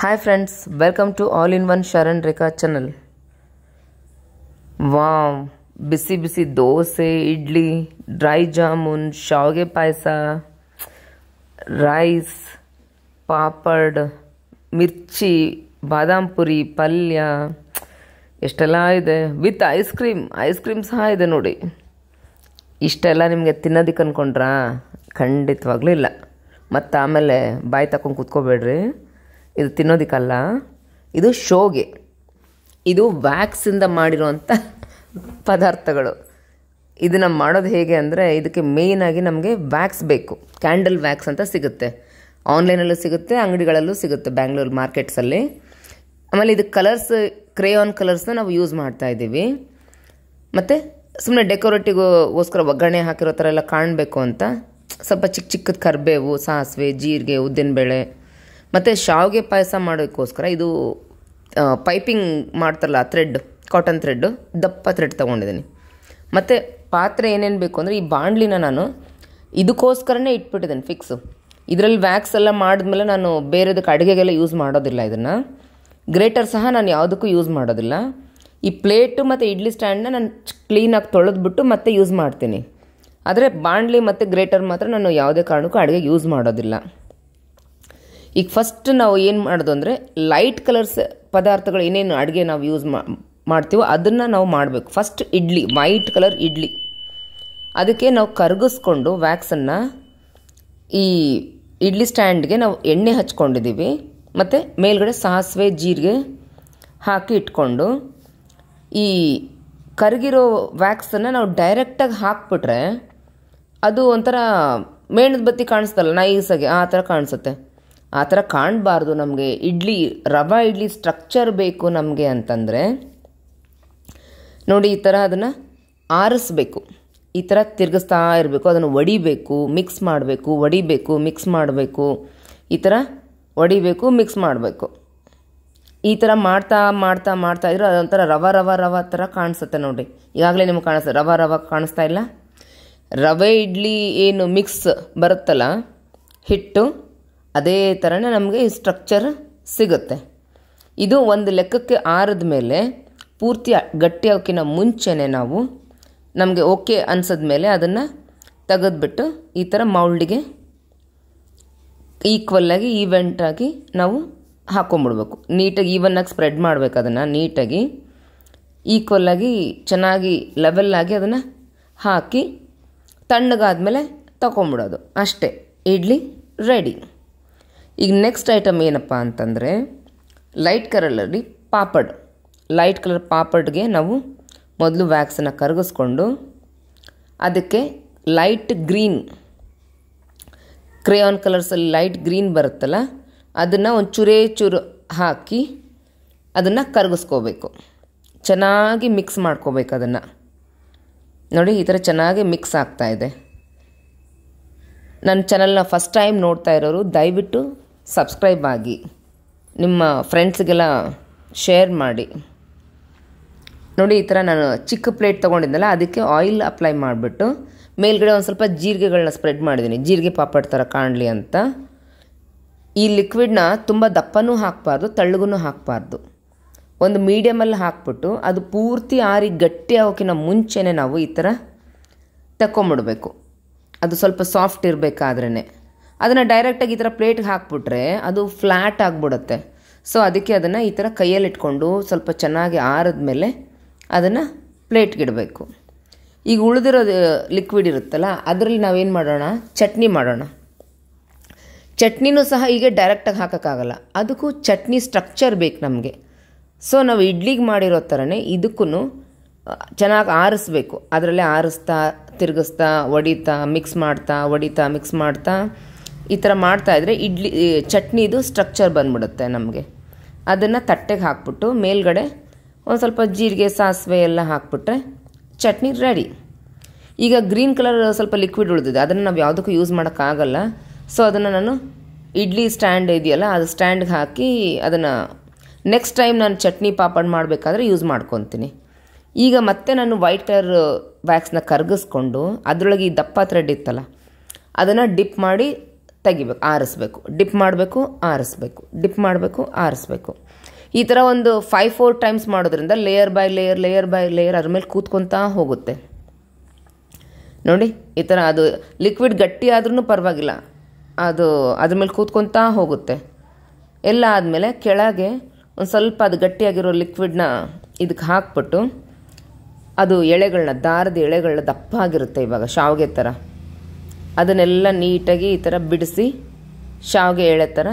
Hi friends, welcome to All-in-One Sharon Rekha channel. Wow, ಬಿಸಿ ಬಿಸಿ dosa, idli, dry jamun, ಶಾವಿಗೆ payasa, rice, papad, ಮಿರ್ಚಿ, ಬಾದಾಮ್ ಪುರಿ, ಪಲ್ಯ ಎಷ್ಟೆಲ್ಲ ಇದೆ. ವಿತ್ ಐಸ್ ಕ್ರೀಮ್ ಸಹ ಇದೆ ನೋಡಿ. ಇಷ್ಟೆಲ್ಲ ನಿಮಗೆ ತಿನ್ನೋದಕ್ಕೆ ಅಂದ್ಕೊಂಡ್ರಾ? ಖಂಡಿತವಾಗ್ಲೂ ಇಲ್ಲ. ಮತ್ತು ಆಮೇಲೆ ಬಾಯಿ ತಕೊಂಡು ಕೂತ್ಕೋಬೇಡ್ರಿ. ಇದು ತಿನ್ನೋದಕ್ಕಲ್ಲ, ಇದು ಶೋಗೆ. ಇದು ವ್ಯಾಕ್ಸಿಂದ ಮಾಡಿರುವಂಥ ಪದಾರ್ಥಗಳು. ಇದನ್ನು ಮಾಡೋದು ಹೇಗೆ ಅಂದರೆ, ಇದಕ್ಕೆ ಮೇಯ್ನಾಗಿ ನಮಗೆ ವ್ಯಾಕ್ಸ್ ಬೇಕು. ಕ್ಯಾಂಡಲ್ ವ್ಯಾಕ್ಸ್ ಅಂತ ಸಿಗುತ್ತೆ, ಆನ್ಲೈನಲ್ಲೂ ಸಿಗುತ್ತೆ, ಅಂಗಡಿಗಳಲ್ಲೂ ಸಿಗುತ್ತೆ, ಬ್ಯಾಂಗ್ಳೂರು ಮಾರ್ಕೆಟ್ಸಲ್ಲಿ. ಆಮೇಲೆ ಇದು ಕಲರ್ಸ್, ಕ್ರೇಯಾನ್ ಕಲರ್ಸ್ನ ನಾವು ಯೂಸ್ ಮಾಡ್ತಾಯಿದ್ದೀವಿ. ಮತ್ತು ಸುಮ್ಮನೆ ಡೆಕೋರೇಟಿಗೋಸ್ಕರ ಒಗ್ಗರಣೆ ಹಾಕಿರೋ ಥರ ಎಲ್ಲ ಕಾಣಬೇಕು ಅಂತ ಸ್ವಲ್ಪ ಚಿಕ್ಕ ಚಿಕ್ಕದ ಕರಿಬೇವು, ಸಾಸಿವೆ, ಜೀರಿಗೆ, ಉದ್ದಿನಬೇಳೆ ಮತ್ತು ಶಾವಿಗೆ ಪಾಯಸ ಮಾಡೋಕ್ಕೋಸ್ಕರ ಇದು ಪೈಪಿಂಗ್ ಮಾಡ್ತಾರಲ್ಲ ಥ್ರೆಡ್, ಕಾಟನ್ ಥ್ರೆಡ್ಡು, ದಪ್ಪ ಥ್ರೆಡ್ ತೊಗೊಂಡಿದ್ದೀನಿ. ಮತ್ತು ಪಾತ್ರೆ ಏನೇನು ಬೇಕು ಅಂದರೆ, ಈ ಬಾಣಲಿನ ನಾನು ಇದಕ್ಕೋಸ್ಕರನೇ ಇಟ್ಬಿಟ್ಟಿದ್ದೀನಿ ಫಿಕ್ಸು. ಇದರಲ್ಲಿ ವ್ಯಾಕ್ಸ್ ಎಲ್ಲ ಮಾಡಿದ್ಮೇಲೆ ನಾನು ಬೇರೆದಕ್ಕೆ ಅಡುಗೆಗೆಲ್ಲ ಯೂಸ್ ಮಾಡೋದಿಲ್ಲ. ಇದನ್ನು ಗ್ರೇಟರ್ ಸಹ ನಾನು ಯಾವುದಕ್ಕೂ ಯೂಸ್ ಮಾಡೋದಿಲ್ಲ. ಈ ಪ್ಲೇಟು ಮತ್ತು ಇಡ್ಲಿ ಸ್ಟ್ಯಾಂಡನ್ನ ನಾನು ಕ್ಲೀನಾಗಿ ತೊಳೆದ್ಬಿಟ್ಟು ಮತ್ತೆ ಯೂಸ್ ಮಾಡ್ತೀನಿ. ಆದರೆ ಬಾಣಲಿ ಮತ್ತು ಗ್ರೇಟರ್ ಮಾತ್ರ ನಾನು ಯಾವುದೇ ಕಾರಣಕ್ಕೂ ಅಡುಗೆಗೆ ಯೂಸ್ ಮಾಡೋದಿಲ್ಲ. ಈಗ ಫಸ್ಟ್ ನಾವು ಏನು ಮಾಡೋದು ಅಂದರೆ, ಲೈಟ್ ಕಲರ್ಸ್ ಪದಾರ್ಥಗಳು ಏನೇನು ಅಡುಗೆ ನಾವು ಯೂಸ್ ಮಾಡ್ತೀವೋ ಅದನ್ನು ನಾವು ಮಾಡಬೇಕು. First idli, white colour idli, ಅದಕ್ಕೆ ನಾವು ಕರಗಿಸ್ಕೊಂಡು ವ್ಯಾಕ್ಸನ್ನು ಈ ಇಡ್ಲಿ ಸ್ಟ್ಯಾಂಡ್ಗೆ ನಾವು ಎಣ್ಣೆ ಹಚ್ಕೊಂಡಿದ್ದೀವಿ. ಮತ್ತು ಮೇಲ್ಗಡೆ ಸಾಸಿವೆ, ಜೀರಿಗೆ ಹಾಕಿ ಇಟ್ಕೊಂಡು, ಈ ಕರಗಿರೋ ವ್ಯಾಕ್ಸನ್ನು ನಾವು ಡೈರೆಕ್ಟಾಗಿ ಹಾಕ್ಬಿಟ್ರೆ ಅದು ಒಂಥರ ಮೇಣದ ಬತ್ತಿ ಕಾಣಿಸ್ತಲ್ಲ ನೈಸಾಗಿ, ಆ ಥರ ಕಾಣಿಸುತ್ತೆ. ಆ ಥರ ಕಾಣಬಾರ್ದು. ನಮಗೆ ಇಡ್ಲಿ, ರವೆ ಇಡ್ಲಿ ಸ್ಟ್ರಕ್ಚರ್ ಬೇಕು ನಮಗೆ ಅಂತಂದರೆ ನೋಡಿ, ಈ ಥರ ಅದನ್ನು ಆರಿಸ್ಬೇಕು. ಈ ಥರ ತಿರುಗಿಸ್ತಾ ಇರಬೇಕು, ಅದನ್ನು ಒಡಿಬೇಕು, ಮಿಕ್ಸ್ ಮಾಡಬೇಕು, ಒಡಿಬೇಕು, ಮಿಕ್ಸ್ ಮಾಡಬೇಕು, ಈ ಥರ ಒಡಿಬೇಕು, ಮಿಕ್ಸ್ ಮಾಡಬೇಕು. ಈ ಥರ ಮಾಡ್ತಾ ಮಾಡ್ತಾ ಮಾಡ್ತಾ ಇದ್ರೆ ಅದೊಂಥರ ರವ ಥರ ಕಾಣಿಸುತ್ತೆ ನೋಡಿ. ಈಗಾಗಲೇ ನಿಮ್ಗೆ ಕಾಣಿಸ್ತದೆ, ರವ ಕಾಣಿಸ್ತಾ ಇಲ್ಲ? ರವೆ ಇಡ್ಲಿ ಏನು ಮಿಕ್ಸ್ ಬರುತ್ತಲ್ಲ ಹಿಟ್ಟು, ಅದೇ ಥರನೇ ನಮಗೆ ಈ ಸ್ಟ್ರಕ್ಚರ್ ಸಿಗುತ್ತೆ. ಇದು ಒಂದು ಲೆಕ್ಕಕ್ಕೆ ಆರಿದ ಮೇಲೆ, ಪೂರ್ತಿ ಗಟ್ಟಿ ಆಗೋಕ್ಕಿಂತ ಮುಂಚೆನೇ ನಾವು ನಮಗೆ ಓಕೆ ಅನ್ಸಿದ್ಮೇಲೆ ಅದನ್ನು ತೆಗೆದ್ಬಿಟ್ಟು ಈ ಥರ ಮೌಲ್ಡಿಗೆ ಈಕ್ವಲ್ಲಾಗಿ ಈವೆಂಟಾಗಿ ನಾವು ಹಾಕೊಂಬಿಡ್ಬೇಕು. ನೀಟಾಗಿ ಈವನ್ನಾಗಿ ಸ್ಪ್ರೆಡ್ ಮಾಡಬೇಕು. ಅದನ್ನು ನೀಟಾಗಿ ಈಕ್ವಲ್ಲಾಗಿ ಚೆನ್ನಾಗಿ ಲೆವೆಲ್ಲಾಗಿ ಅದನ್ನು ಹಾಕಿ ತಣ್ಣಗಾದ್ಮೇಲೆ ತಗೊಂಬಿಡೋದು ಅಷ್ಟೇ. ಇಡ್ಲಿ ರೆಡಿ. ಈಗ ನೆಕ್ಸ್ಟ್ ಐಟಮ್ ಏನಪ್ಪ ಅಂತಂದರೆ, ಲೈಟ್ ಕಲರಲ್ಲಿ ಪಾಪಡ್. ಲೈಟ್ ಕಲರ್ ಪಾಪಡ್ಗೆ ನಾವು ಮೊದಲು ವ್ಯಾಕ್ಸನ್ನು ಕರಗಿಸ್ಕೊಂಡು, ಅದಕ್ಕೆ ಲೈಟ್ ಗ್ರೀನ್, ಕ್ರೇಯಾನ್ ಕಲರ್ಸಲ್ಲಿ ಲೈಟ್ ಗ್ರೀನ್ ಬರುತ್ತಲ್ಲ, ಅದನ್ನು ಒಂದು ಚೂರು ಹಾಕಿ ಅದನ್ನು ಕರಗಿಸ್ಕೋಬೇಕು. ಚೆನ್ನಾಗಿ ಮಿಕ್ಸ್ ಮಾಡ್ಕೋಬೇಕು ಅದನ್ನು. ನೋಡಿ, ಈ ಥರ ಚೆನ್ನಾಗಿ ಮಿಕ್ಸ್ ಆಗ್ತಾಯಿದೆ. ನನ್ನ ಚಾನಲ್ನ ಫಸ್ಟ್ ಟೈಮ್ ನೋಡ್ತಾ ಇರೋರು ದಯವಿಟ್ಟು ಸಬ್ಸ್ಕ್ರೈಬ್ ಆಗಿ, ನಿಮ್ಮ ಫ್ರೆಂಡ್ಸ್ಗೆಲ್ಲ ಶೇರ್ ಮಾಡಿ. ನೋಡಿ, ಈ ಥರ ನಾನು ಚಿಕ್ಕ ಪ್ಲೇಟ್ ತೊಗೊಂಡಿದ್ದೆನಲ್ಲ, ಅದಕ್ಕೆ ಆಯಿಲ್ ಅಪ್ಲೈ ಮಾಡಿಬಿಟ್ಟು ಮೇಲ್ಗಡೆ ಒಂದು ಸ್ವಲ್ಪ ಜೀರಿಗೆಗಳನ್ನ ಸ್ಪ್ರೆಡ್ ಮಾಡಿದ್ದೀನಿ, ಜೀರಿಗೆ ಪಾಪಡ್ ಥರ ಕಾಣಲಿ ಅಂತ. ಈ ಲಿಕ್ವಿಡ್ನ ತುಂಬ ದಪ್ಪನೂ ಹಾಕಬಾರ್ದು, ತಳ್ಳಗೂ ಹಾಕಬಾರ್ದು. ಒಂದು ಮೀಡಿಯಮಲ್ಲಿ ಹಾಕ್ಬಿಟ್ಟು ಅದು ಪೂರ್ತಿ ಆರಿ ಗಟ್ಟಿ ಆಗೋಕ್ಕಿಂತ ಮುಂಚೆನೇ ನಾವು ಈ ಥರ ತಗೊಂಬಿಡ್ಬೇಕು. ಅದು ಸ್ವಲ್ಪ ಸಾಫ್ಟ್ ಇರಬೇಕಾದ್ರೇ. ಅದನ್ನು ಡೈರೆಕ್ಟಾಗಿ ಈ ಥರ ಪ್ಲೇಟ್ಗೆ ಹಾಕ್ಬಿಟ್ರೆ ಅದು ಫ್ಲ್ಯಾಟ್ ಆಗಿಬಿಡುತ್ತೆ. ಸೊ ಅದಕ್ಕೆ ಅದನ್ನು ಈ ಥರ ಕೈಯಲ್ಲಿ ಇಟ್ಕೊಂಡು ಸ್ವಲ್ಪ ಚೆನ್ನಾಗಿ ಆರಿದ್ಮೇಲೆ ಅದನ್ನು ಪ್ಲೇಟ್ಗೆ ಇಡಬೇಕು. ಈಗ ಉಳಿದಿರೋದು ಲಿಕ್ವಿಡ್ ಇರುತ್ತಲ್ಲ, ಅದರಲ್ಲಿ ನಾವೇನು ಮಾಡೋಣ, ಚಟ್ನಿ ಮಾಡೋಣ. ಚಟ್ನಿನೂ ಸಹ ಹೀಗೆ ಡೈರೆಕ್ಟಾಗಿ ಹಾಕೋಕ್ಕಾಗಲ್ಲ, ಅದಕ್ಕೂ ಚಟ್ನಿ ಸ್ಟ್ರಕ್ಚರ್ ಬೇಕು ನಮಗೆ. ಸೊ ನಾವು ಇಡ್ಲಿಗೆ ಮಾಡಿರೋ ಥರನೇ ಇದಕ್ಕೂ ಚೆನ್ನಾಗಿ ಆರಿಸ್ಬೇಕು. ಅದರಲ್ಲೇ ಆರಿಸ್ತಾ, ತಿರುಗಿಸ್ತಾ, ಒಡಿತಾ, ಮಿಕ್ಸ್ ಮಾಡ್ತಾ, ಒಡಿತಾ, ಮಿಕ್ಸ್ ಮಾಡ್ತಾ, ಈ ಥರ ಮಾಡ್ತಾಯಿದ್ರೆ ಇಡ್ಲಿ ಚಟ್ನಿದು ಸ್ಟ್ರಕ್ಚರ್ ಬಂದ್ಬಿಡುತ್ತೆ ನಮಗೆ. ಅದನ್ನು ತಟ್ಟೆಗೆ ಹಾಕ್ಬಿಟ್ಟು ಮೇಲ್ಗಡೆ ಒಂದು ಸ್ವಲ್ಪ ಜೀರಿಗೆ, ಸಾಸಿವೆ ಎಲ್ಲ ಹಾಕ್ಬಿಟ್ರೆ ಚಟ್ನಿ ರೆಡಿ. ಈಗ ಗ್ರೀನ್ ಕಲರ್ ಸ್ವಲ್ಪ ಲಿಕ್ವಿಡ್ ಉಳಿದಿದೆ, ಅದನ್ನು ನಾವು ಯಾವುದಕ್ಕೂ ಯೂಸ್ ಮಾಡೋಕ್ಕಾಗಲ್ಲ. ಸೊ ಅದನ್ನು ನಾನು ಇಡ್ಲಿ ಸ್ಟ್ಯಾಂಡ್ ಇದೆಯಲ್ಲ, ಅದು ಸ್ಟ್ಯಾಂಡ್ಗೆ ಹಾಕಿ ಅದನ್ನು ನೆಕ್ಸ್ಟ್ ಟೈಮ್ ನಾನು ಚಟ್ನಿ ಪಾಪಡ್ ಮಾಡಬೇಕಾದ್ರೆ ಯೂಸ್ ಮಾಡ್ಕೊತೀನಿ. ಈಗ ಮತ್ತೆ ನಾನು ವೈಟ್ ಕಲರ್ ವ್ಯಾಕ್ಸ್ನ ಕರಗಿಸ್ಕೊಂಡು ಅದರೊಳಗೆ ಈ ದಪ್ಪ ಥ್ರೆಡ್ ಇತ್ತಲ್ಲ ಅದನ್ನು ಡಿಪ್ ಮಾಡಿ ತೆಗಿಬೇಕು, ಆರಿಸ್ಬೇಕು, ಡಿಪ್ ಮಾಡಬೇಕು, ಆರಿಸ್ಬೇಕು, ಡಿಪ್ ಮಾಡಬೇಕು, ಆರಿಸ್ಬೇಕು. ಈ ಥರ ಒಂದು 5-4 ಟೈಮ್ಸ್ ಮಾಡೋದ್ರಿಂದ layer by layer layer by layer ಅದ್ರ ಮೇಲೆ ಕೂತ್ಕೊತಾ ಹೋಗುತ್ತೆ ನೋಡಿ. ಈ ಥರ ಅದು ಲಿಕ್ವಿಡ್ ಗಟ್ಟಿ ಆದ್ರೂ ಪರವಾಗಿಲ್ಲ, ಅದು ಅದ್ರ ಮೇಲೆ ಕೂತ್ಕೊತಾ ಹೋಗುತ್ತೆ. ಎಲ್ಲ ಆದಮೇಲೆ ಕೆಳಗೆ ಒಂದು ಸ್ವಲ್ಪ ಅದು ಗಟ್ಟಿಯಾಗಿರೋ ಲಿಕ್ವಿಡ್ನ ಇದಕ್ಕೆ ಹಾಕ್ಬಿಟ್ಟು ಅದು ಎಳೆಗಳನ್ನ, ದಾರದ ಎಳೆಗಳನ್ನ ದಪ್ಪ ಆಗಿರುತ್ತೆ ಇವಾಗ ಶಾವಿಗೆ ಥರ, ಅದನ್ನೆಲ್ಲ ನೀಟಾಗಿ ಈ ಥರ ಬಿಡಿಸಿ ಶಾವಿಗೆ ಎಳೆ ಥರ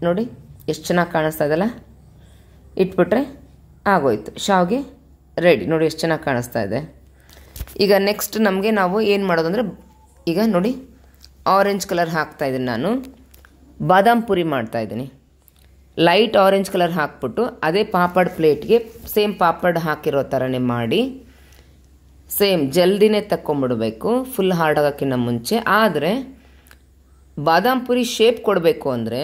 ನೋಡಿ ಎಷ್ಟು ಚೆನ್ನಾಗಿ ಕಾಣಿಸ್ತಾ ಇದೆಯಲ್ಲ, ಇಟ್ಬಿಟ್ರೆ ಆಗೋಯ್ತು, ಶಾವಿಗೆ ರೆಡಿ. ನೋಡಿ ಎಷ್ಟು ಚೆನ್ನಾಗಿ ಕಾಣಿಸ್ತಾ ಇದೆ. ಈಗ ನೆಕ್ಸ್ಟ್ ನಮಗೆ ನಾವು ಏನು ಮಾಡೋದು ಅಂದರೆ, ಈಗ ನೋಡಿ ಆರೆಂಜ್ ಕಲರ್ ಹಾಕ್ತಾಯಿದ್ದೀನಿ ನಾನು, ಬಾದಾಮ್ ಪುರಿ ಮಾಡ್ತಾಯಿದ್ದೀನಿ. ಲೈಟ್ ಆರೆಂಜ್ ಕಲರ್ ಹಾಕ್ಬಿಟ್ಟು ಅದೇ ಪಾಪಡ್ ಪ್ಲೇಟ್ಗೆ ಸೇಮ್ ಪಾಪಡ್ ಹಾಕಿರೋ ಥರನೇ ಮಾಡಿ ಸೇಮ್ ಜಲ್ದಿನೇ ತಕ್ಕೊಂಬಿಡಬೇಕು, ಫುಲ್ ಹಾರ್ಡ್ ಆಗೋಕ್ಕಿಂತ ಮುಂಚೆ. ಆದರೆ ಬಾದಾಮ್ ಪುರಿ ಶೇಪ್ ಕೊಡಬೇಕು ಅಂದರೆ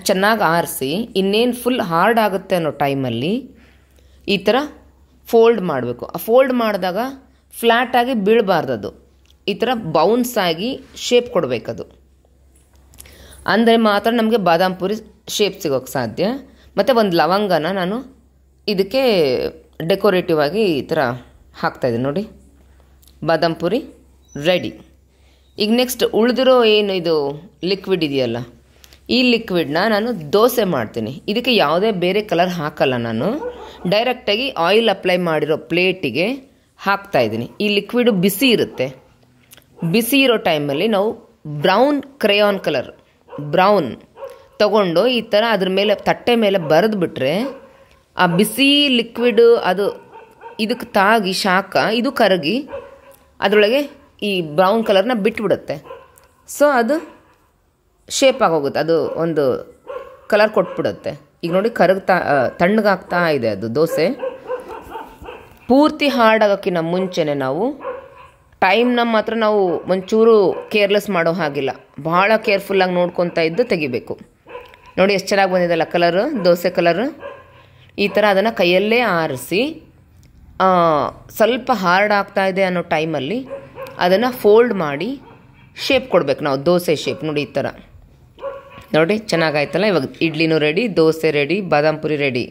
ಚೆನ್ನಾಗಿ ಆರಿಸಿ, ಇನ್ನೇನು ಫುಲ್ ಹಾರ್ಡ್ ಆಗುತ್ತೆ ಅನ್ನೋ ಟೈಮಲ್ಲಿ ಈ ಥರ ಫೋಲ್ಡ್ ಮಾಡಬೇಕು. ಆ ಫೋಲ್ಡ್ ಮಾಡಿದಾಗ ಫ್ಲ್ಯಾಟಾಗಿ ಬೀಳಬಾರ್ದದು, ಈ ಥರ ಬೌನ್ಸ್ ಆಗಿ ಶೇಪ್ ಕೊಡಬೇಕದು, ಅಂದರೆ ಮಾತ್ರ ನಮಗೆ ಬಾದಾಮ್ ಪುರಿ ಶೇಪ್ ಸಿಗೋಕ್ಕೆ ಸಾಧ್ಯ. ಮತ್ತು ಒಂದು ಲವಂಗನ ನಾನು ಇದಕ್ಕೆ ಡೆಕೋರೇಟಿವ್ ಆಗಿ ಈ ಥರ ಹಾಕ್ತಾಯಿದ್ದೀನಿ ನೋಡಿ. ಬಾದಾಮ್ ಪುರಿ ರೆಡಿ. ಈಗ ನೆಕ್ಸ್ಟ್ ಉಳಿದಿರೋ ಏನು ಇದು ಲಿಕ್ವಿಡ್ ಇದೆಯಲ್ಲ, ಈ ಲಿಕ್ವಿಡ್ನ ನಾನು ದೋಸೆ ಮಾಡ್ತೀನಿ. ಇದಕ್ಕೆ ಯಾವುದೇ ಬೇರೆ ಕಲರ್ ಹಾಕಲ್ಲ, ನಾನು ಡೈರೆಕ್ಟಾಗಿ ಆಯಿಲ್ ಅಪ್ಲೈ ಮಾಡಿರೋ ಪ್ಲೇಟಿಗೆ ಹಾಕ್ತಾಯಿದ್ದೀನಿ. ಈ ಲಿಕ್ವಿಡು ಬಿಸಿ ಇರುತ್ತೆ, ಬಿಸಿ ಇರೋ ಟೈಮಲ್ಲಿ ನಾವು ಬ್ರೌನ್ ಕ್ರೇಯಾನ್ ಕಲರ್ ಬ್ರೌನ್ ತಗೊಂಡು ಈ ಥರ ಅದ್ರ ಮೇಲೆ ತಟ್ಟೆ ಮೇಲೆ ಬರೆದ್ಬಿಟ್ರೆ ಆ ಬಿಸಿ ಲಿಕ್ವಿಡು ಅದು ಇದಕ್ಕೆ ತಾಗಿ ಶಾಖ ಇದು ಕರಗಿ ಅದರೊಳಗೆ ಈ ಬ್ರೌನ್ ಕಲರ್ನ ಬಿಟ್ಬಿಡುತ್ತೆ. ಸೊ ಅದು ಶೇಪ್ ಆಗೋಗುತ್ತೆ, ಅದು ಒಂದು ಕಲರ್ ಕೊಟ್ಬಿಡುತ್ತೆ. ಈಗ ನೋಡಿ ತಣ್ಣಗಾಗ್ತಾ ಇದೆ ಅದು ದೋಸೆ. ಪೂರ್ತಿ ಹಾರ್ಡ್ ಆಗೋಕ್ಕಿಂತ ಮುಂಚೆನೇ ನಾವು ಟೈಮ್ನ ಮಾತ್ರ ನಾವು ಒಂಚೂರು ಕೇರ್ಲೆಸ್ ಮಾಡೋ ಹಾಗಿಲ್ಲ, ಭಾಳ ಕೇರ್ಫುಲ್ಲಾಗಿ ನೋಡ್ಕೊತಾ ಇದ್ದು ತೆಗಿಬೇಕು. ನೋಡಿ ಎಷ್ಟು ಚೆನ್ನಾಗಿ ಬಂದಿದೆಲ್ಲ ಕಲರು, ದೋಸೆ ಕಲರು. ಈ ಥರ ಅದನ್ನು ಕೈಯಲ್ಲೇ ಆರಿಸಿ ಸ್ವಲ್ಪ ಹಾರ್ಡ್ ಆಗ್ತಾ ಇದೆ ಅನ್ನೋ ಟೈಮಲ್ಲಿ ಅದನ್ನು ಫೋಲ್ಡ್ ಮಾಡಿ ಶೇಪ್ ಕೊಡಬೇಕು ನಾವು, ದೋಸೆ ಶೇಪ್. ನೋಡಿ ಈ ಥರ ನೋಡಿ ಚೆನ್ನಾಗಾಯ್ತಲ್ಲ. ಇವಾಗ ಇಡ್ಲಿನೂ ರೆಡಿ, ದೋಸೆ ರೆಡಿ, ಬಾದಾಮ್ ಪುರಿ ರೆಡಿ.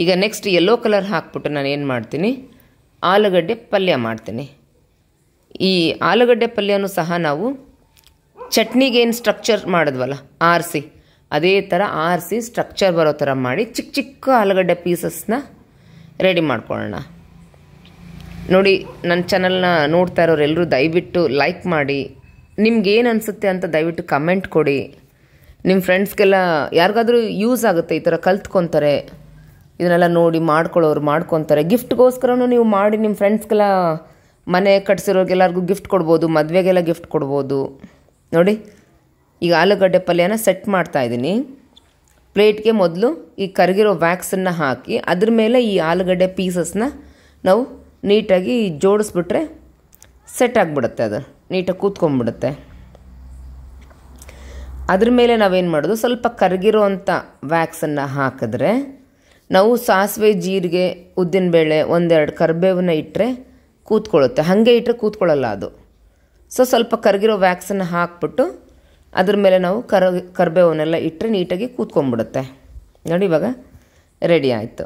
ಈಗ ನೆಕ್ಸ್ಟ್ ಯೆಲ್ಲೋ ಕಲರ್ ಹಾಕ್ಬಿಟ್ಟು ನಾನು ಏನು ಮಾಡ್ತೀನಿ, ಆಲೂಗಡ್ಡೆ ಪಲ್ಯ ಮಾಡ್ತೀನಿ. ಈ ಆಲೂಗಡ್ಡೆ ಪಲ್ಯನೂ ಸಹ ನಾವು ಚಟ್ನಿಗೇನು ಸ್ಟ್ರಕ್ಚರ್ ಮಾಡಿದ್ವಲ್ಲ ಆರಿಸಿ, ಅದೇ ಥರ ಆರಿಸಿ ಸ್ಟ್ರಕ್ಚರ್ ಬರೋ ಥರ ಮಾಡಿ ಚಿಕ್ಕ ಚಿಕ್ಕ ಆಲೂಗಡ್ಡೆ ಪೀಸಸ್ನ ರೆಡಿ ಮಾಡ್ಕೊಳ್ಳೋಣ. ನೋಡಿ ನನ್ನ ಚಾನಲ್ನ ನೋಡ್ತಾ ಇರೋರು ಎಲ್ಲರೂ ದಯವಿಟ್ಟು ಲೈಕ್ ಮಾಡಿ, ನಿಮ್ಗೇನು ಅನಿಸುತ್ತೆ ಅಂತ ದಯವಿಟ್ಟು ಕಮೆಂಟ್ ಕೊಡಿ. ನಿಮ್ಮ ಫ್ರೆಂಡ್ಸ್ಗೆಲ್ಲ ಯಾರಿಗಾದ್ರೂ ಯೂಸ್ ಆಗುತ್ತೆ, ಈ ಥರ ಕಲ್ತ್ಕೊತಾರೆ, ಇದನ್ನೆಲ್ಲ ನೋಡಿ ಮಾಡ್ಕೊಳ್ಳೋರು ಮಾಡ್ಕೊತಾರೆ. ಗಿಫ್ಟ್ಗೋಸ್ಕರನೂ ನೀವು ಮಾಡಿ ನಿಮ್ಮ ಫ್ರೆಂಡ್ಸ್ಗೆಲ್ಲ, ಮನೆ ಕಟ್ಸಿರೋರಿಗೆಲ್ಲರಿಗೂ ಗಿಫ್ಟ್ ಕೊಡ್ಬೋದು, ಮದುವೆಗೆಲ್ಲ ಗಿಫ್ಟ್ ಕೊಡ್ಬೋದು. ನೋಡಿ ಈಗ ಆಲೂಗಡ್ಡೆ ಪಲ್ಯನ ಸೆಟ್ ಮಾಡ್ತಾಯಿದ್ದೀನಿ. ಪ್ಲೇಟ್ಗೆ ಮೊದಲು ಈ ಕರಗಿರೋ ವ್ಯಾಕ್ಸನ್ನು ಹಾಕಿ ಅದ್ರ ಮೇಲೆ ಈ ಆಲೂಗಡ್ಡೆ ಪೀಸಸ್ನ ನಾವು ನೀಟಾಗಿ ಜೋಡಿಸ್ಬಿಟ್ರೆ ಸೆಟ್ ಆಗಿಬಿಡುತ್ತೆ, ಅದು ನೀಟಾಗಿ ಕೂತ್ಕೊಂಡ್ಬಿಡುತ್ತೆ. ಅದ್ರ ಮೇಲೆ ನಾವೇನು ಮಾಡೋದು, ಸ್ವಲ್ಪ ಕರಗಿರೋ ಅಂಥ ವ್ಯಾಕ್ಸನ್ನು ಹಾಕಿದ್ರೆ ನಾವು ಸಾಸಿವೆ, ಜೀರಿಗೆ, ಉದ್ದಿನಬೇಳೆ, ಒಂದೆರಡು ಕರಿಬೇವನ್ನ ಇಟ್ಟರೆ ಕೂತ್ಕೊಳ್ಳುತ್ತೆ. ಹಾಗೆ ಇಟ್ಟರೆ ಕೂತ್ಕೊಳ್ಳಲ್ಲ ಅದು. ಸೊ ಸ್ವಲ್ಪ ಕರಗಿರೋ ವ್ಯಾಕ್ಸನ್ನು ಹಾಕ್ಬಿಟ್ಟು ಅದ್ರ ಮೇಲೆ ನಾವು ಕರಿಬೇವನ್ನೆಲ್ಲ ಇಟ್ಟರೆ ನೀಟಾಗಿ ಕೂತ್ಕೊಂಡ್ಬಿಡುತ್ತೆ. ನೋಡಿ ಇವಾಗ ರೆಡಿ ಆಯಿತು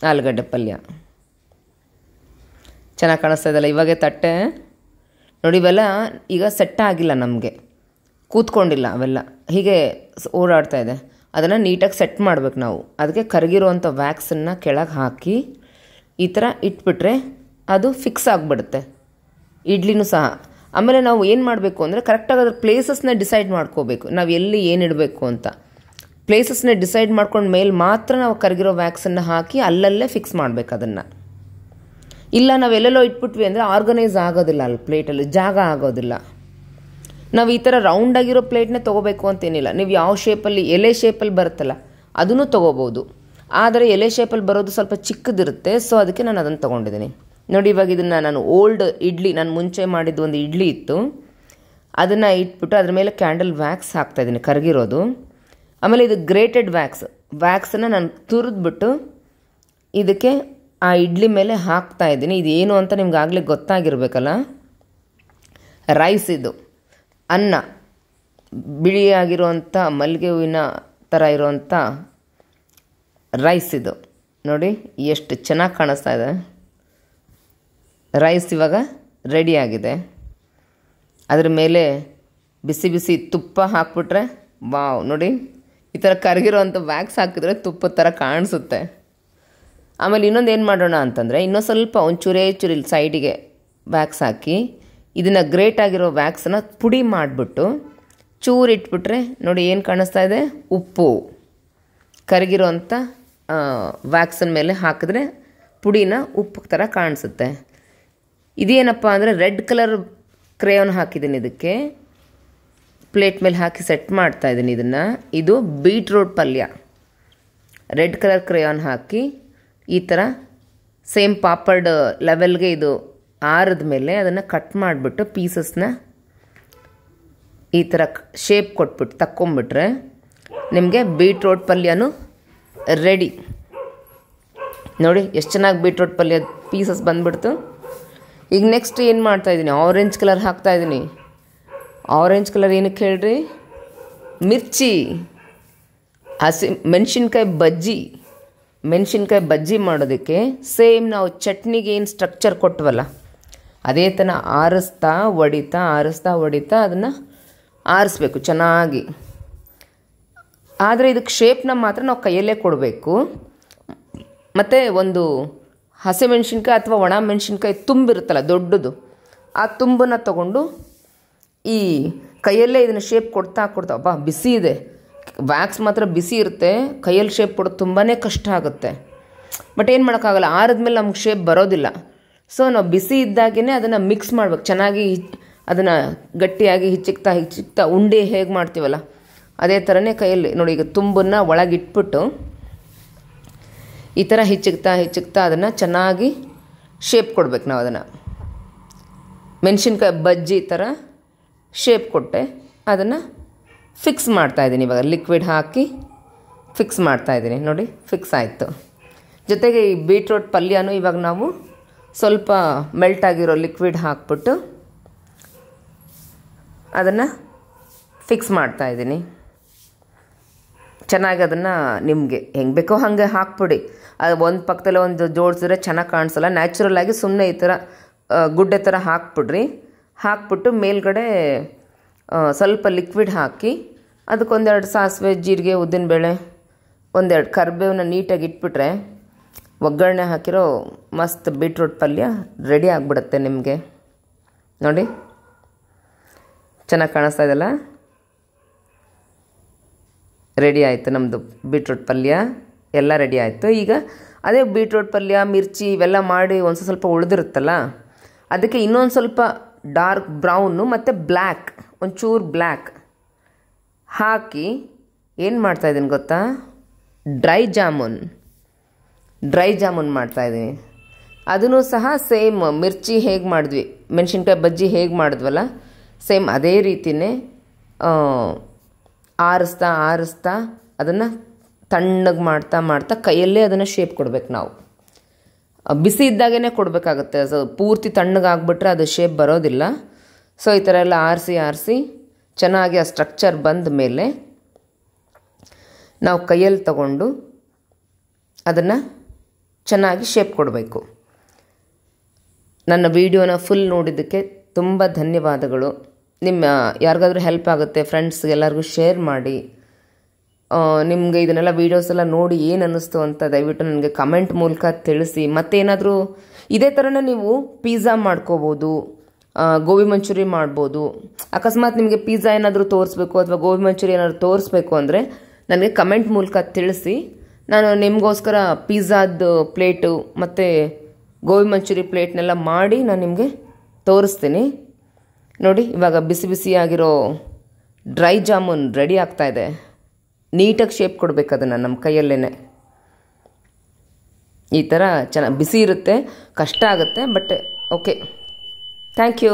ಆಲೂಗಡ್ಡೆ ಪಲ್ಯ. ಚೆನ್ನಾಗಿ ಕಾಣಿಸ್ತಾ ಇದೆಯಲ್ಲ ಇವಾಗೆ ತಟ್ಟೆ. ನೋಡಿ ಇವೆಲ್ಲ ಈಗ ಸೆಟ್ ಆಗಿಲ್ಲ, ನಮಗೆ ಕೂತ್ಕೊಂಡಿಲ್ಲ, ಅವೆಲ್ಲ ಹೀಗೆ ಓಡಾಡ್ತಾ ಇದೆ. ಅದನ್ನು ನೀಟಾಗಿ ಸೆಟ್ ಮಾಡಬೇಕು ನಾವು. ಅದಕ್ಕೆ ಕರಗಿರೋವಂಥ ವ್ಯಾಕ್ಸನ್ನು ಕೆಳಗೆ ಹಾಕಿ ಈ ಥರ ಇಟ್ಬಿಟ್ರೆ ಅದು ಫಿಕ್ಸ್ ಆಗಿಬಿಡುತ್ತೆ. ಇಡ್ಲಿನೂ ಸಹ. ಆಮೇಲೆ ನಾವು ಏನು ಮಾಡಬೇಕು ಅಂದರೆ ಕರೆಕ್ಟಾಗಿ ಅದ್ರ ಪ್ಲೇಸಸ್ನ ಡಿಸೈಡ್ ಮಾಡ್ಕೋಬೇಕು, ನಾವು ಎಲ್ಲಿ ಏನು ಇಡಬೇಕು ಅಂತ. ಪ್ಲೇಸಸ್ನ ಡಿಸೈಡ್ ಮಾಡ್ಕೊಂಡು ಮೇಲೆ ಮಾತ್ರ ನಾವು ಕರಗಿರೋ ವ್ಯಾಕ್ಸನ್ನು ಹಾಕಿ ಅಲ್ಲಲ್ಲೇ ಫಿಕ್ಸ್ ಮಾಡಬೇಕು ಅದನ್ನು. ಇಲ್ಲ ನಾವು ಎಲ್ಲೆಲ್ಲೋ ಇಟ್ಬಿಟ್ವಿ ಅಂದರೆ ಆರ್ಗನೈಸ್ ಆಗೋದಿಲ್ಲ, ಅಲ್ಲಿ ಪ್ಲೇಟಲ್ಲಿ ಜಾಗ ಆಗೋದಿಲ್ಲ. ನಾವು ಈ ಥರ ರೌಂಡಾಗಿರೋ ಪ್ಲೇಟ್ನೇ ತೊಗೋಬೇಕು ಅಂತೇನಿಲ್ಲ. ನೀವು ಯಾವ ಶೇಪಲ್ಲಿ, ಎಲೆ ಶೇಪಲ್ಲಿ ಬರುತ್ತಲ್ಲ ಅದನ್ನು ತೊಗೋಬೋದು. ಆದರೆ ಎಲೆ ಶೇಪಲ್ಲಿ ಬರೋದು ಸ್ವಲ್ಪ ಚಿಕ್ಕದಿರುತ್ತೆ, ಸೊ ಅದಕ್ಕೆ ನಾನು ಅದನ್ನು ತೊಗೊಂಡಿದ್ದೀನಿ. ನೋಡಿ ಇವಾಗ ಇದನ್ನು ನಾನು ಓಲ್ಡ್ ಇಡ್ಲಿ, ನಾನು ಮುಂಚೆ ಮಾಡಿದ್ದು ಒಂದು ಇಡ್ಲಿ ಇತ್ತು, ಅದನ್ನು ಇಟ್ಬಿಟ್ಟು ಅದ್ರ ಮೇಲೆ ಕ್ಯಾಂಡಲ್ ವ್ಯಾಕ್ಸ್ ಹಾಕ್ತಾಯಿದ್ದೀನಿ, ಕರಗಿರೋದು. ಆಮೇಲೆ ಇದು ಗ್ರೇಟೆಡ್ ವ್ಯಾಕ್ಸನ್ನು ನಾನು ತುರಿದ್ಬಿಟ್ಟು ಇದಕ್ಕೆ ಆ ಇಡ್ಲಿ ಮೇಲೆ ಹಾಕ್ತಾಯಿದ್ದೀನಿ. ಇದೇನು ಅಂತ ನಿಮ್ಗೆ ಆಗಲೇ ಗೊತ್ತಾಗಿರ್ಬೇಕಲ್ಲ, ರೈಸ್ ಇದು, ಅನ್ನ, ಬಿಳಿಯಾಗಿರುವಂಥ ಮಲ್ಲಿಗೆ ಹೂವಿನ ಥರ ಇರುವಂಥ ರೈಸ್ ಇದು ನೋಡಿ ಎಷ್ಟು ಚೆನ್ನಾಗಿ ಕಾಣಿಸ್ತಾ ಇದೆ. ರೈಸ್ ಇವಾಗ ರೆಡಿಯಾಗಿದೆ. ಅದ್ರ ಮೇಲೆ ಬಿಸಿ ಬಿಸಿ ತುಪ್ಪ ಹಾಕ್ಬಿಟ್ರೆ ವಾವ್ ನೋಡಿ ಈ ಥರ ಕರಗಿರೋವಂಥ ವ್ಯಾಕ್ಸ್ ಹಾಕಿದ್ರೆ ತುಪ್ಪದ ಥರ ಕಾಣಿಸುತ್ತೆ. ಆಮೇಲೆ ಇನ್ನೊಂದು ಏನು ಮಾಡೋಣ ಅಂತಂದರೆ ಇನ್ನೊಂದು ಸ್ವಲ್ಪ ಒಂಚೂರೇ ಇಲ್ಲಿ ಸೈಡಿಗೆ ವ್ಯಾಕ್ಸ್ ಹಾಕಿ ಇದನ್ನು ಗ್ರೇಟ್ ಆಗಿರೋ ವ್ಯಾಕ್ಸನ್ನು ಪುಡಿ ಮಾಡಿಬಿಟ್ಟು ಚೂರು ಇಟ್ಬಿಟ್ರೆ ನೋಡಿ ಏನು ಕಾಣಿಸ್ತಾ ಇದೆ, ಉಪ್ಪು ಕರಗಿರೋವಂಥ ವ್ಯಾಕ್ಸಿನ ಮೇಲೆ ಹಾಕಿದ್ರೆ ಪುಡಿನ ಉಪ್ಪು ಥರ ಕಾಣಿಸುತ್ತೆ. ಇದೇನಪ್ಪ ಅಂದರೆ ರೆಡ್ ಕಲರ್ ಕ್ರೇಯಾನ್ ಹಾಕಿದ್ದೀನಿ, ಇದಕ್ಕೆ ಪ್ಲೇಟ್ ಮೇಲೆ ಹಾಕಿ ಸೆಟ್ ಮಾಡ್ತಾಯಿದ್ದೀನಿ ಇದನ್ನು. ಇದು ಬೀಟ್ರೂಟ್ ಪಲ್ಯ. ರೆಡ್ ಕಲರ್ ಕ್ರೇಯಾನ್ ಹಾಕಿ ಈ ಥರ ಸೇಮ್ ಪಾಪಡ್ ಲೆವೆಲ್ಗೆ ಇದು ಆರಿದ ಮೇಲೆ ಅದನ್ನು ಕಟ್ ಮಾಡಿಬಿಟ್ಟು ಪೀಸಸ್ನ ಈ ಥರ ಶೇಪ್ ಕೊಟ್ಬಿಟ್ಟು ತಕ್ಕೊಂಬಿಟ್ರೆ ನಿಮಗೆ ಬೀಟ್ರೋಟ್ ಪಲ್ಯನೂ ರೆಡಿ. ನೋಡಿ ಎಷ್ಟು ಚೆನ್ನಾಗಿ ಬೀಟ್ರೋಟ್ ಪಲ್ಯ ಪೀಸಸ್ ಬಂದುಬಿಡ್ತು. ಈಗ ನೆಕ್ಸ್ಟ್ ಏನು ಮಾಡ್ತಾಯಿದ್ದೀನಿ, ಆರೆಂಜ್ ಕಲರ್ ಹಾಕ್ತಾಯಿದ್ದೀನಿ. ಆರೆಂಜ್ ಕಲರ್ ಏನಕ್ಕೆ ಹೇಳ್ರಿ, ಮಿರ್ಚಿ, ಮೆಣಸಿನ್ಕಾಯಿ ಬಜ್ಜಿ ಮಾಡೋದಕ್ಕೆ ಸೇಮ್ ನಾವು ಚಟ್ನಿಗೆ ಏನು ಸ್ಟ್ರಕ್ಚರ್ ಕೊಟ್ಟವಲ್ಲ ಅದೇ ಥರ ಆರಿಸ್ತಾ ಹೊಡಿತಾ ಅದನ್ನು ಆರಿಸ್ಬೇಕು ಚೆನ್ನಾಗಿ. ಆದರೆ ಇದಕ್ಕೆ ಶೇಪ್ನ ಮಾತ್ರ ನಾವು ಕೈಯಲ್ಲೇ ಕೊಡಬೇಕು. ಮತ್ತು ಒಂದು ಹಸಿಮೆಣ್ಸಿನ್ಕಾಯಿ ಅಥವಾ ಒಣ ಮೆಣಸಿನ್ಕಾಯಿ ತುಂಬಿರುತ್ತಲ್ಲ ದೊಡ್ಡದು, ಆ ತುಂಬನ್ನು ತಗೊಂಡು ಈ ಕೈಯಲ್ಲೇ ಇದನ್ನು ಶೇಪ್ ಕೊಡ್ತಾ ಅಬ್ಬಾ ಬಿಸಿ ಇದೆ, ವ್ಯಾಕ್ಸ್ ಮಾತ್ರ ಬಿಸಿ ಇರುತ್ತೆ, ಕೈಯಲ್ಲಿ ಶೇಪ್ ಕೊಡೋದು ತುಂಬಾ ಕಷ್ಟ ಆಗುತ್ತೆ. ಬಟ್ ಏನು ಮಾಡೋಕ್ಕಾಗಲ್ಲ, ಆರಿದ್ಮೇಲೆ ನಮ್ಗೆ ಶೇಪ್ ಬರೋದಿಲ್ಲ. ಸೊ ನಾವು ಬಿಸಿ ಇದ್ದಾಗೇ ಅದನ್ನು ಮಿಕ್ಸ್ ಮಾಡ್ಬೇಕು ಚೆನ್ನಾಗಿ. ಅದನ್ನು ಗಟ್ಟಿಯಾಗಿ ಹಿಚ್ಚಿಕ್ತಾ ಉಂಡೆ ಹೇಗೆ ಮಾಡ್ತೀವಲ್ಲ ಅದೇ ಥರನೇ ಕೈಯಲ್ಲಿ ನೋಡಿ. ಈಗ ತುಂಬನ್ನು ಒಳಗಿಟ್ಬಿಟ್ಟು ಈ ಥರ ಹಿಚ್ಚಿಕ್ತಾ ಅದನ್ನು ಚೆನ್ನಾಗಿ ಶೇಪ್ ಕೊಡ್ಬೇಕು ನಾವು. ಅದನ್ನು ಮೆಣಸಿನ್ಕಾಯಿ ಬಜ್ಜಿ ಥರ ಶೇಪ್ ಕೊಟ್ಟೆ ಅದನ್ನು ಫಿಕ್ಸ್ ಮಾಡ್ತಾಯಿದ್ದೀನಿ. ಇವಾಗ ಲಿಕ್ವಿಡ್ ಹಾಕಿ ಫಿಕ್ಸ್ ಮಾಡ್ತಾಯಿದ್ದೀನಿ ನೋಡಿ, ಫಿಕ್ಸ್ ಆಯಿತು. ಜೊತೆಗೆ ಈ ಬೀಟ್ರೋಟ್ ಪಲ್ಯನೂ ಇವಾಗ ನಾವು ಸ್ವಲ್ಪ ಮೆಲ್ಟ್ ಆಗಿರೋ ಲಿಕ್ವಿಡ್ ಹಾಕ್ಬಿಟ್ಟು ಅದನ್ನು ಫಿಕ್ಸ್ ಮಾಡ್ತಾಯಿದ್ದೀನಿ ಚೆನ್ನಾಗಿ. ಅದನ್ನು ನಿಮಗೆ ಹೆಂಗೆ ಬೇಕೋ ಹಾಗೆ ಹಾಕ್ಬಿಡಿ. ಅದು ಒಂದು ಪಕ್ಕದಲ್ಲೇ ಒಂದು ಜೋಡಿಸಿದ್ರೆ ಚೆನ್ನಾಗಿ ಕಾಣಿಸಲ್ಲ. ನ್ಯಾಚುರಲಾಗಿ ಸುಮ್ಮನೆ ಈ ಥರ ಗುಡ್ಡೆ ಥರ ಹಾಕ್ಬಿಟ್ಟು ಮೇಲ್ಗಡೆ ಸ್ವಲ್ಪ ಲಿಕ್ವಿಡ್ ಹಾಕಿ ಅದಕ್ಕೊಂದೆರಡು ಸಾಸಿವೆ, ಜೀರಿಗೆ, ಉದ್ದಿನಬೇಳೆ, ಒಂದೆರಡು ಕರಿಬೇವನ್ನ ನೀಟಾಗಿ ಇಟ್ಬಿಟ್ರೆ ಒಗ್ಗರಣೆ ಹಾಕಿರೋ ಮಸ್ತ್ ಬೀಟ್ರೂಟ್ ಪಲ್ಯ ರೆಡಿ ಆಗಿಬಿಡುತ್ತೆ ನಿಮಗೆ. ನೋಡಿ ಚೆನ್ನಾಗಿ ಕಾಣಿಸ್ತಾ ಇದೆಯಲ್ಲ, ರೆಡಿ ಆಯಿತು ನಮ್ಮದು ಬೀಟ್ರೂಟ್ ಪಲ್ಯ ಎಲ್ಲ ರೆಡಿ ಆಯಿತು. ಈಗ ಅದೇ ಬೀಟ್ರೂಟ್ ಪಲ್ಯ, ಮಿರ್ಚಿ ಇವೆಲ್ಲ ಮಾಡಿ ಒಂದು ಸ್ವಲ್ಪ ಉಳಿದಿರುತ್ತಲ್ಲ ಅದಕ್ಕೆ ಇನ್ನೊಂದು ಸ್ವಲ್ಪ ಡಾರ್ಕ್ ಬ್ರೌನು ಮತ್ತು ಬ್ಲ್ಯಾಕ್, ಒಂಚೂರು ಬ್ಲ್ಯಾಕ್ ಹಾಕಿ ಏನು ಮಾಡ್ತಾಯಿದ್ದೀನಿ ಗೊತ್ತಾ, ಡ್ರೈ ಜಾಮೂನ್ ಮಾಡ್ತಾಯಿದ್ದೀನಿ. ಅದನ್ನು ಸಹ ಸೇಮ್ ಮಿರ್ಚಿ ಹೇಗೆ ಮಾಡಿದ್ವಿ, ಮೆಣಸಿನ್ಕಾಯಿ ಬಜ್ಜಿ ಹೇಗೆ ಮಾಡಿದ್ವಲ್ಲ ಸೇಮ್ ಅದೇ ರೀತಿಯೇ ಆರಿಸ್ತಾ ಅದನ್ನು ತಣ್ಣಗೆ ಮಾಡ್ತಾ ಕೈಯಲ್ಲೇ ಅದನ್ನು ಶೇಪ್ ಕೊಡ್ಬೇಕು ನಾವು. ಬಿಸಿ ಇದ್ದಾಗೇ ಕೊಡಬೇಕಾಗುತ್ತೆ. ಅದು ಪೂರ್ತಿ ತಣ್ಣಗಾಗ್ಬಿಟ್ರೆ ಅದು ಶೇಪ್ ಬರೋದಿಲ್ಲ. ಸೊ ಈ ಥರ ಎಲ್ಲ ಆರಿಸಿ ಚೆನ್ನಾಗಿ ಆ ಸ್ಟ್ರಕ್ಚರ್ ಬಂದ ಮೇಲೆ ನಾವು ಕೈಯಲ್ಲಿ ತಗೊಂಡು ಅದನ್ನು ಚೆನ್ನಾಗಿ ಶೇಪ್ ಕೊಡಬೇಕು. ನನ್ನ ವಿಡಿಯೋನ ಫುಲ್ ನೋಡಿದ್ದಕ್ಕೆ ತುಂಬ ಧನ್ಯವಾದಗಳು. ನಿಮ್ಮ ಯಾರಿಗಾದ್ರೂ ಹೆಲ್ಪ್ ಆಗುತ್ತೆ ಫ್ರೆಂಡ್ಸ್ಗೆಲ್ಲರಿಗೂ ಶೇರ್ ಮಾಡಿ. ನಿಮಗೆ ಇದನ್ನೆಲ್ಲ ವೀಡಿಯೋಸ್ ಎಲ್ಲ ನೋಡಿ ಏನು ಅನ್ನಿಸ್ತು ಅಂತ ದಯವಿಟ್ಟು ನನಗೆ ಕಮೆಂಟ್ ಮೂಲಕ ತಿಳಿಸಿ. ಮತ್ತೇನಾದರೂ ಇದೇ ಥರನೇ ನೀವು ಪಿಜ್ಜಾ ಮಾಡ್ಕೋಬೋದು, ಗೋಬಿ ಮಂಚೂರಿ ಮಾಡ್ಬೋದು. ಅಕಸ್ಮಾತ್ ನಿಮಗೆ ಪಿಜ್ಜಾ ಏನಾದರೂ ತೋರಿಸ್ಬೇಕು ಅಥವಾ ಗೋಬಿ ಮಂಚೂರಿ ಏನಾದರೂ ತೋರಿಸ್ಬೇಕು ಅಂದರೆ ನನಗೆ ಕಮೆಂಟ್ ಮೂಲಕ ತಿಳಿಸಿ. ನಾನು ನಿಮಗೋಸ್ಕರ ಪಿಜ್ಜಾದ ಪ್ಲೇಟು ಮತ್ತು ಗೋಬಿ ಮಂಚೂರಿ ಪ್ಲೇಟ್ನೆಲ್ಲ ಮಾಡಿ ನಾನು ನಿಮಗೆ ತೋರಿಸ್ತೀನಿ. ನೋಡಿ ಇವಾಗ ಬಿಸಿ ಬಿಸಿಯಾಗಿರೋ ಡ್ರೈ ಜಾಮೂನ್ ರೆಡಿ ಆಗ್ತಾಯಿದೆ. ನೀಟಾಗಿ ಶೇಪ್ ಕೊಡಬೇಕು ಅದನ್ನು ನಮ್ಮ ಕೈಯಲ್ಲೇ. ಈ ಥರ ಚೆನ್ನಾಗಿ ಬಿಸಿ ಇರುತ್ತೆ, ಕಷ್ಟ ಆಗುತ್ತೆ, ಬಟ್ ಓಕೆ. Thank you.